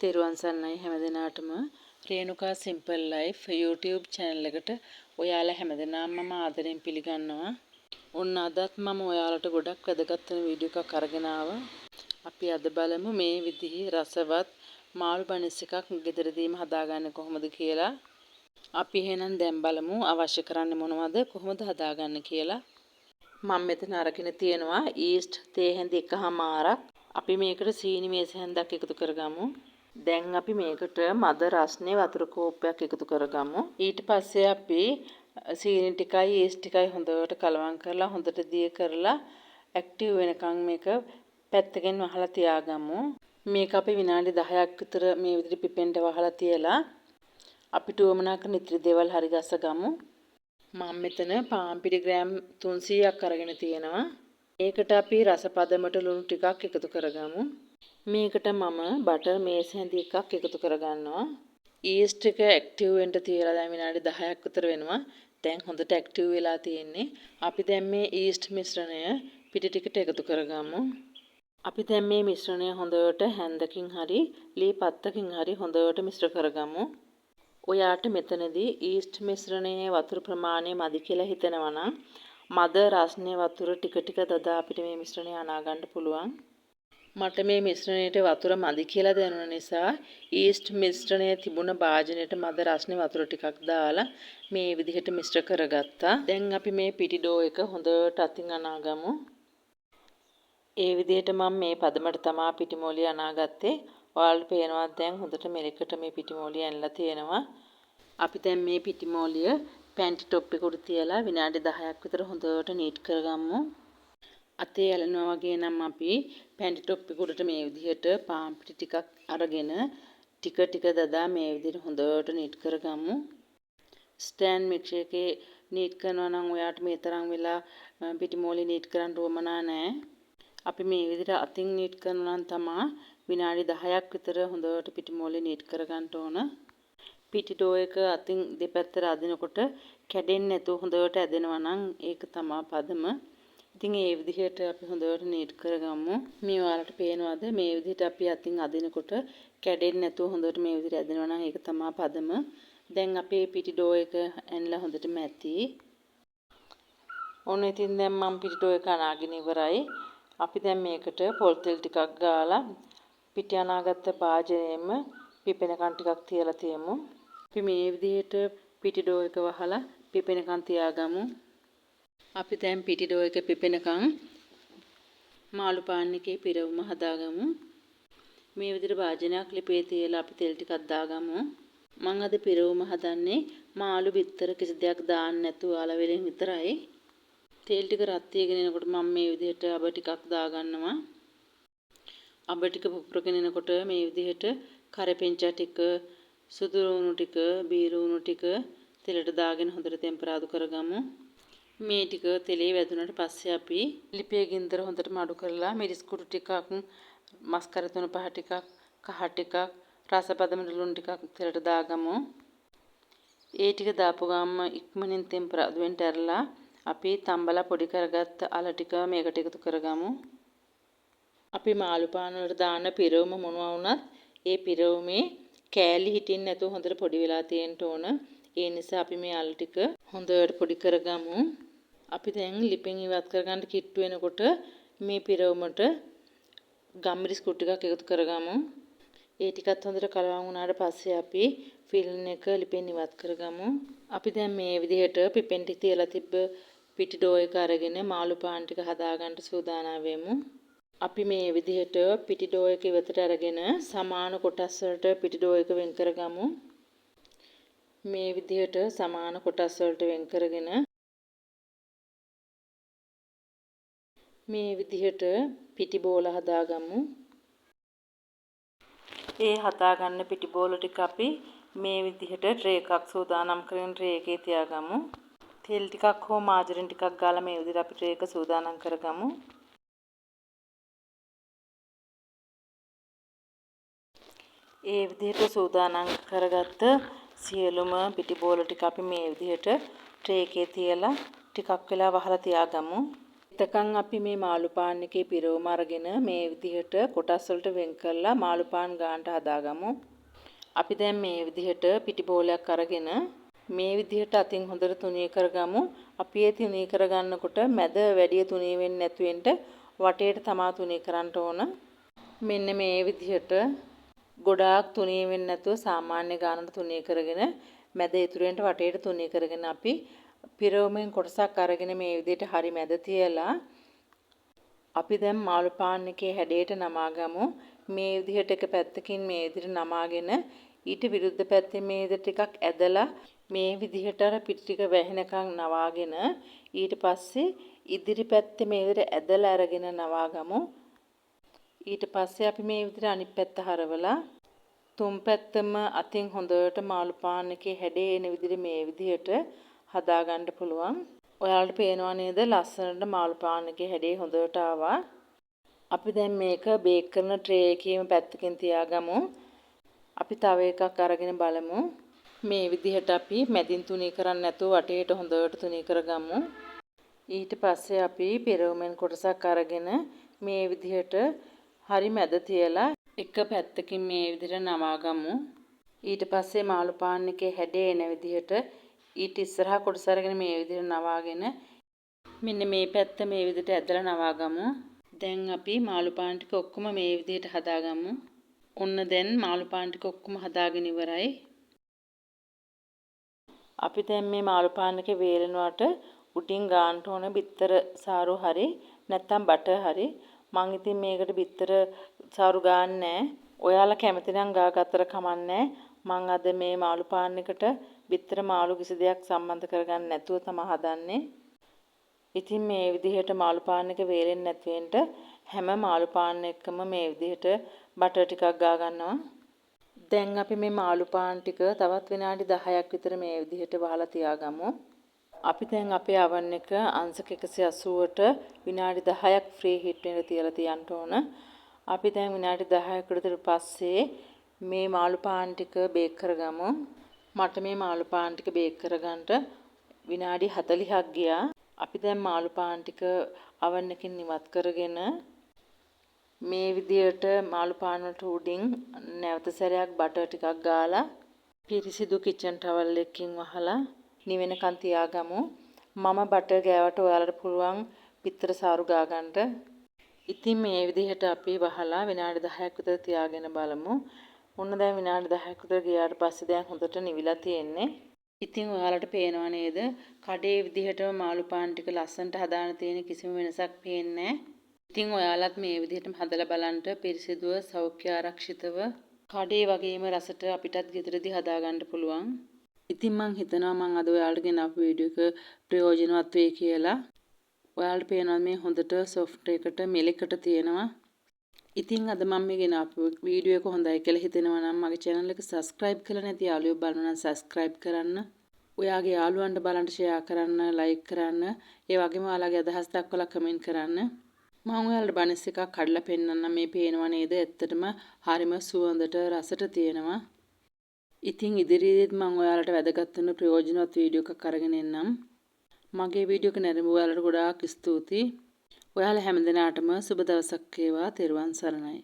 තෙරුවන් සරණයි හැමදෙනාටම Renuka simple life YouTube channel එකට ඔයාලා හැමදෙනාම මම ආදරෙන් පිළිගන්නවා. ඔන්න අදත් මම ඔයාලට ගොඩක් වැදගත් වෙන වීඩියෝ එකක් අරගෙන ආවා. අපි අද බලමු මේ විදිහේ රසවත් මාළු බනිස් එකක් ගෙදරදීම හදාගන්නේ කොහොමද කියලා. අපි එහෙනම් දැන් බලමු අවශ්‍ය කරන්නේ මොනවද කොහොමද හදාගන්නේ කියලා. මම මෙතන අරගෙන තියෙනවා ඊස්ට් තේ හැඳි එකහමාරක්. අපි මේකට සීනි මේස හැන්දක් එකතු කරගමු. දැන් අපි මේකට මද රස්නේ වතුර කෝප්පයක් එකතු කරගමු. ඊට පස්සේ අපි සීනි ටිකයි ඊස්ට් ටිකයි හොඳට කලවම් කරලා හොඳට දිය කරලා ඇක්ටිව් වෙනකන් මේක පැත්තකින් වහලා තියාගමු. මේක අපි විනාඩි 10ක් විතර මේ විදිහට පිපෙන්න වහලා තියලා අපිට උවමනා කරන ඉතිරි දේවල් හරි ගස්සගමු. මම මෙතන පාන් පිටි ග්‍රෑම් 300ක් අරගෙන තියෙනවා. ඒකට අපි රස පදමට ලුණු ටිකක් එකතු කරගමු. මේකට මම බටර් මේස් හැඳි එකක් එකතු කරගන්නවා. ඊස්ට් එක ඇක්ටිව් වෙන්න තියලා දැන් විනාඩි 10ක් විතර වෙනවා. දැන් හොඳට ඇක්ටිව් වෙලා තියෙන්නේ. අපි දැන් මේ ඊස්ට් මිශ්‍රණය පිටි ටිකට එකතු කරගමු. අපි දැන් මේ මිශ්‍රණය හොඳට හැන්දකින් හරි ලී පත්තකින් හරි හොඳට මිශ්‍ර කරගමු. ඔයාට මෙතනදී ඊස්ට් මිශ්‍රණයේ වතුර ප්‍රමාණය මදි කියලා හිතෙනවා නම් මද රස්නේ වතුර ටික ටික දදා අපිට මේ මිශ්‍රණය අනා ගන්න පුළුවන්. මට මේ මිශ්‍රණයට වතුර මදි කියලා දැනුන නිසා ඊස්ට් මිශ්‍රණයේ තිබුණ භාජනයට මද රස්නේ වතුර ටිකක් දාලා මේ විදිහට මිශ්‍ර කරගත්තා. දැන් අපි මේ පිටි ඩෝ එක හොඳට අතින් අනාගමු. ඒ විදිහට මම මේ පදමට තමා පිටි මොලිය අනාගත්තේ. ඔයාලට පේනවා දැන් හොඳට මෙලකට මේ පිටි මොලිය ඇනලා තියෙනවා. අපි දැන් මේ පිටි මොලිය පැන්ටි টොප් එක උඩ තියලා විනාඩි 10ක් විතර හොඳට නීට් කරගමු. අතේ ඇලෙනවා වගේ නම් අපි පැන්ටි টොප් එක උඩට මේ විදිහට පාන් පිටි ටිකක් අරගෙන ටික ටික දදා මේ විදිහට හොඳට නීට් කරගමු. ස්ටෑන්ඩ් මික්සර් එකේ නීට් කරනවා නම් ඔයාට මේ තරම් වෙලා පිටි මොලිය නීට් කරන්න උවමනා නැහැ. අපි මේ විදිහට අතින් නීට් කරනවා නම් තමා විනාඩි 10ක් විතර හොඳට පිටි මොලිය නීට් කරගන්න ඕන. පිටි ඩෝ එක අතින් දෙපැත්තට අදිනකොට කැඩෙන්නේ නැතුව හොඳට ඇදෙනවා නම් ඒක තමයි පදම. ඉතින් මේ විදිහට අපි හොඳට නීට් කරගමු. මේ ඔයාලට පේනවද මේ විදිහට අපි අතින් අදිනකොට කැඩෙන්නේ නැතුව හොඳට මේ විදිහට ඇදෙනවා නම් ඒක තමයි පදම. දැන් අපේ පිටි ඩෝ එක ඇනලා හොඳට මැති. ඔන්න ඉතින් දැන් මම පිටි ඩෝ එක අනාගෙන ඉවරයි. අපි දැන් මේකට පොල් තෙල් ටිකක් ගාලා පිටි අනාගත්ත භාජනයෙම පිපෙනකන් ටිකක් තියලා තියමු. අපි මේ විදිහට පිටි ඩෝ එක වහලා පිපෙනකන් තියාගමු. අපි දැන් පිටි ඩෝ එක පිපෙනකන් මාළු පාන් එකේ පිරවුම හදාගමු. මේ විදිහට භාජනයක් ලිපේ තියලා අපි තෙල් ටිකක් දාගමු. මම අද පිරවුම හදන්නේ මාළු බිත්තර කිසි දෙයක් දාන්න නැතුව අලවෙලෙන් විතරයි. තෙල් ටික රත් වීගෙන එනකොට මම මේ විදිහට අබ ටිකක් දාගන්නවා. අබ ටික පුපුරගෙන එනකොට මේ විදිහට කරපිංචා ටික, සුදු ලුණු ටික, බීරු ලුණු ටික තෙලට දාගෙන හොඳට ටෙම්පරාදු කරගමු. මේ ටික තෙලේ වැදුනට පස්සේ අපි ලිපේ ගින්දර හොඳට මඩු කරලා මිරිස් කුඩු ටිකක්, මස්කර තුන පහ ටිකක්, කහ ටිකක්, රසපදමට ලුණු ටිකක් තෙලට දාගමු. ඒ ටික දාපු ගමන් ඉක්මනින් ටෙම්පරාදු වෙන්න ඇරලා අපි තම්බලා පොඩි කරගත්ත අල ටික මේකට එකතු කරගමු. අපි මාළු පාන වලට දාන පිරවුම මොනවා වුණත් ඒ පිරවුමේ කෑලි හිටින්න නැතුව හොඳට පොඩි වෙලා තියෙන්න ඕන. ඒ නිසා අපි මේ අල ටික හොඳට පොඩි කරගමු. අපි දැන් ලිපෙන් ඉවත් කරගන්න කිට්ටු වෙනකොට මේ පිරවුමට ගම්මිරිස් කුඩු ටිකක් එකතු කරගමු. ඒ ටිකත් හොඳට කලවම් වුණාට පස්සේ අපි ෆිල්ම් එක ලිපෙන් ඉවත් කරගමු. අපි දැන් මේ විදිහට පිපෙන් ටික තියලා තිබ්බ පිටි ඩෝ එක අරගෙන මාළු පාන් ටික හදාගන්න සූදානම් වෙමු. අපි මේ විදිහට පිටි ඩෝ එක ඉවතට අරගෙන සමාන කොටස් වලට පිටි ඩෝ එක වෙන් කරගමු. මේ විදිහට සමාන කොටස් වලට වෙන් කරගෙන මේ විදිහට පිටි බෝල හදාගමු. ඒ හදාගන්න පිටි බෝල ටික අපි මේ විදිහට ට්‍රේ එකක් සූදානම් කරගෙන ට්‍රේ එකේ තියාගමු. තෙල් ටිකක් හෝ මාජරින් ටිකක් ගාලා මේ විදිහට අපි ට්‍රේ එක සූදානම් කරගමු. ඒ විදිහට සූදානම් කරගත්ත සියලුම පිටි බෝල ටික අපි මේ විදිහට ට්‍රේ එකේ තියලා ටිකක් වෙලා වහලා තියාගමු. එතකන් අපි මේ මාළු පාන් එකේ පිරවුම අරගෙන මේ විදිහට කොටස් වලට වෙන් කරලා මාළු පාන් ගානට හදාගමු. අපි දැන් මේ විදිහට පිටි බෝලයක් අරගෙන මේ විදිහට අතින් හොඳට තුනී කරගමු. අපි ඒ තුනී කරගන්නකොට මැද වැඩි තුනී වෙන්නේ නැතු වෙන්න වටේට තමා තුනී කරන්න ඕන. මෙන්න මේ විදිහට ගොඩාක් තුනී වෙන්නේ නැතුව සාමාන්‍ය ගානට තුනී කරගෙන මැද ඉතුරු වෙනට වටේට තුනී කරගෙන අපි පිරවුමෙන් කොටසක් අරගෙන මේ විදිහට හරි මැද තියලා අපි දැන් මාළු පාන් එකේ හැඩයට නමාගමු. මේ විදිහට එක පැත්තකින් මේ විදිහට නමාගෙන ඊට විරුද්ධ පැත්තෙන් මේ විදිහට ටිකක් ඇදලා මේ විදිහට අර පිටි ටික වැහෙනකන් නවාගෙන ඊට පස්සේ ඉදිරි පැත්තේ මේ විදිහට ඇදලා අරගෙන නවාගමු. ඊට පස්සේ අපි මේ විදිහට අනිත් පැත්ත හරවලා තුන් පැත්තම අතින් හොඳට මාළු පාන් එකේ හැඩේ එන විදිහට මේ විදිහට හදාගන්න පුළුවන්. ඔයාලට පේනවා නේද ලස්සනට මාළු පාන් එකේ හැඩේ හොඳට ආවා. අපි දැන් මේක බේක් කරන ට්‍රේ එකේම පැත්තකින් තියාගමු. අපි තව එකක් අරගෙන බලමු. මේ විදිහට අපි මැදින් තුනී කරන්නේ නැතුව වටේට හොඳට තුනී කරගමු. ඊට පස්සේ අපි පෙරවුමෙන් කොටසක් අරගෙන මේ විදිහට හරි මැද තියලා එක පැත්තකින් මේ විදිහට නමාගමු. ඊට පස්සේ මාළු පාන් එකේ හැඩේ එන විදිහට ඊට ඉස්සරහා කොටස අරගෙන මේ විදිහට නවාගෙන මෙන්න මේ පැත්ත මේ විදිහට ඇදලා නවාගමු. දැන් අපි මාළු පාන් ටික ඔක්කොම මේ විදිහට හදාගමු. ඔන්න දැන් මාළු පාන් ටික ඔක්කොම හදාගෙන ඉවරයි. අපි දැන් මේ මාළු පාන් එකේ වේලනවට උඩින් ගාන්න ඕන බිත්තර සාරු හරි නැත්නම් බටර් හරි. මං ඉතින් මේකට බිත්තර සාරු ගාන්නේ නැහැ. ඔයාලා කැමති නම් ගාගත්තර කමන්නේ. මං අද මේ මාළු පාන් එකට බිත්තර මාළු කිසි දෙයක් සම්බන්ධ කරගන්න නැතුව තමයි හදන්නේ. ඉතින් මේ විදිහට මාළු පාන් එක වේලෙන්නේ නැති වෙන්න හැම මාළු පාන් එකකම මේ විදිහට බටර් ටිකක් ගා ගන්නවා. දැන් අපි මේ මාළු පාන් ටික තවත් විනාඩි 10ක් විතර මේ විදිහට වහලා තියාගමු. අපි දැන් අපේ oven එක අංශක 180ට විනාඩි 10ක් ෆ්‍රී හීට් වෙන්න තියලා තියන්න ඕන. අපි දැන් විනාඩි 10කට විතර පස්සේ මේ මාළු පාන් ටික බේක් කරගමු. මට මේ මාළු පාන් ටික බේක් කරගන්න විනාඩි 40ක් ගියා. අපි දැන් මාළු පාන් ටික oven එකකින් ඉවත් කරගෙන මේ විදියට මාළු පාන් වලට උඩින් නැවත සැරයක් බටර් ටිකක් ගාලා පිරිසිදු කිචන් ටවල් එකකින් වහලා නිවෙනකන් තියාගමු. මම බටර් ගෑවට ඔයාලට පුළුවන් පිත්තර සාරු ගා ගන්නට. ඉතින් මේ විදිහට අපි වහලා විනාඩි 10ක් විතර තියාගෙන බලමු. ඔන්න දැන් විනාඩි 10ක් විතර ගියාට පස්සේ දැන් හොඳට නිවිලා තියෙන්නේ. ඉතින් ඔයාලට පේනවා නේද? කඩේ විදිහටම මාළු පාන් ටික ලස්සනට හදාන තියෙන කිසිම වෙනසක් පේන්නේ නැහැ. ඉතින් ඔයාලත් මේ විදිහටම හදලා බලන්න පිරිසිදුව සෞඛ්‍ය ආරක්ෂිතව කඩේ වගේම රසට අපිටත් ගෙදරදී හදාගන්න පුළුවන්. ඉතින් මං හිතනවා මං අද ඔයාලට ගෙනාපු වීඩියෝ එක ප්‍රයෝජනවත් වෙයි කියලා. ඔයාලට පේනවා මේ හොඳට සොෆ්ට් එකට මෙලෙකට තියෙනවා. ඉතින් අද මම මේ ගෙනාපු වීඩියෝ එක හොඳයි කියලා හිතෙනවා නම් මගේ channel එක subscribe කරලා නැති යාළුවෝ බලනවා නම් subscribe කරන්න. ඔයාගේ යාළුවන්ට බලන්න share කරන්න, like කරන්න. ඒ වගේම ඔයාලගේ අදහස් දක්වලා comment කරන්න. මම ඔයාලට බනිස් එකක් කඩලා පෙන්නන්නම්. මේ පේනවා නේද? ඇත්තටම හරිම සුවඳට රසට තියෙනවා. ඉතින් ඉදිරියේදීත් මම ඔයාලට වැදගත් වෙන ප්‍රයෝජනවත් වීඩියෝ එකක් අරගෙන එන්නම්. මගේ වීඩියෝ එක නැරඹු ඔයාලට ගොඩාක් ස්තුතියි. ඔයාලා හැමදෙනාටම සුබ දවසක් වේවා. තෙරුවන් සරණයි.